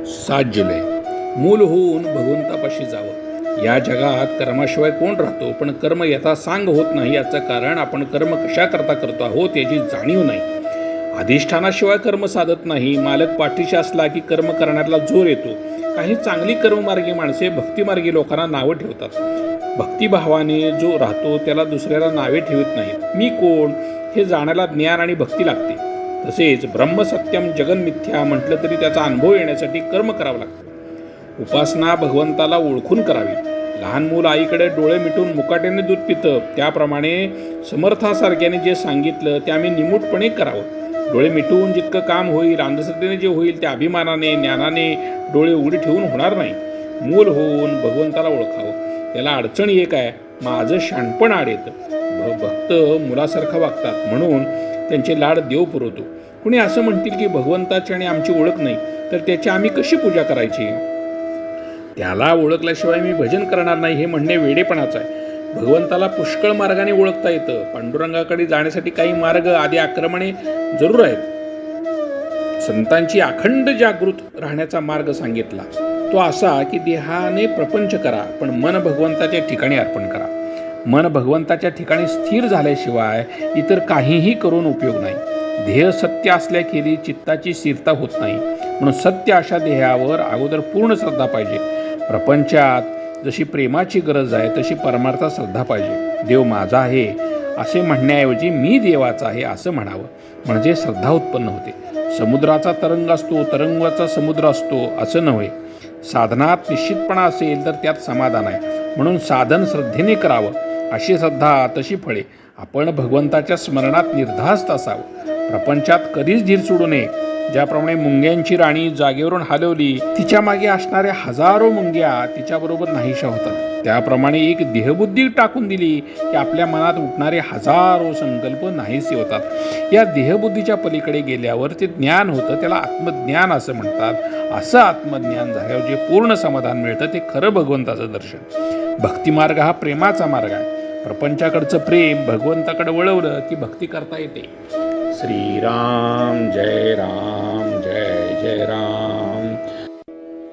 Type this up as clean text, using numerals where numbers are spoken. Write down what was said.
7 जुलै. मूल होऊन भगवंतापाशी जावं. या जगात कर्माशिवाय कोण राहतो, पण कर्म यथा सांग होत नाही. याचं कारण आपण कर्म कशा करता करतो आहोत याची जाणीव नाही. अधिष्ठानाशिवाय कर्म साधत नाही. मालक पाठीशी असला की कर्म करण्याला जोर येतो. काही चांगली कर्ममार्गी माणसे भक्तिमार्गी लोकांना नावं ठेवतात. भक्तिभावाने जो राहतो त्याला दुसऱ्याला नावे ठेवत नाहीत. मी कोण हे जाण्याला ज्ञान आणि भक्ती लागते. तसेच ब्रह्मसत्यम जगन्मिथ्या म्हटलं तरी त्याचा अनुभव येण्यासाठी कर्म करावं लागतं. उपासना भगवंताला ओळखून करावी. लहान मूल आईकडे डोळे मिटून मुकाट्याने दूध पितं, त्याप्रमाणे समर्थासारख्याने जे सांगितलं ते आम्ही निमूटपणे करावं. डोळे मिटून जितकं काम होईल, अंधश्रद्धेने जे होईल त्या अभिमानाने ज्ञानाने डोळे उघडी ठेवून होणार नाही. मूल होऊन भगवंताला ओळखावं. त्याला अडचण एक आहे, माझं शहाणपण आड येतं. भक्त मुलासारखं वागतात म्हणून त्यांचे लाड देव पुरवतो. कुणी असं म्हणतील की भगवंताची आणि आमची ओळख नाही, तर त्याची आम्ही कशी पूजा करायची? त्याला ओळखल्याशिवाय मी भजन करणार नाही हे म्हणणे वेडेपणाचं आहे. भगवंताला पुष्कळ मार्गाने ओळखता येतं. पांडुरंगाकडे जाण्यासाठी काही मार्ग आदी आक्रमणे जरूर आहेत. संतांची अखंड जागृत राहण्याचा मार्ग सांगितला तो असा की देहाने प्रपंच करा, पण मन भगवंताच्या ठिकाणी अर्पण करा. मन भगवंताच्या ठिकाणी स्थिर झाल्याशिवाय इतर काहीही करून उपयोग नाही. ध्येय सत्य असल्याखेरी चित्ताची स्थिरता होत नाही. म्हणून सत्य अशा ध्येयावर अगोदर पूर्ण श्रद्धा पाहिजे. प्रपंचात जशी प्रेमाची गरज आहे तशी परमार्थात श्रद्धा पाहिजे. देव माझा आहे असे म्हणण्याऐवजी मी देवाचा आहे असं म्हणावं, म्हणजे श्रद्धा उत्पन्न होते. समुद्राचा तरंग असतो, तरंगाचा समुद्र असतो असं नव्हे. साधनात निश्चितपणा असेल तर त्यात समाधान आहे. म्हणून साधन श्रद्धेने करावं. अशी श्रद्धा तशी फळे. आपण भगवंताच्या स्मरणात निर्धास्त असावं. प्रपंचात कधीच धीर सोडू नये. ज्याप्रमाणे मुंग्यांची राणी जागेवरून हलवली, तिच्या मागे असणाऱ्या हजारो मुंग्या तिच्याबरोबर नाहीशा होतात. त्याप्रमाणे एक देहबुद्धी टाकून दिली की आपल्या मनात उठणारे हजारो संकल्प नाहीसे होतात. या देहबुद्धीच्या पलीकडे गेल्यावर ते ज्ञान होतं, त्याला आत्मज्ञान असं म्हणतात. असं आत्मज्ञान झाल्यावर जे पूर्ण समाधान मिळतं ते खरं भगवंताचं दर्शन. भक्तिमार्ग हा प्रेमाचा मार्ग आहे. प्रपंचाकडचं प्रेम भगवंताकडे वळवलं की भक्ती करता येते. श्रीराम जय राम जय जय राम.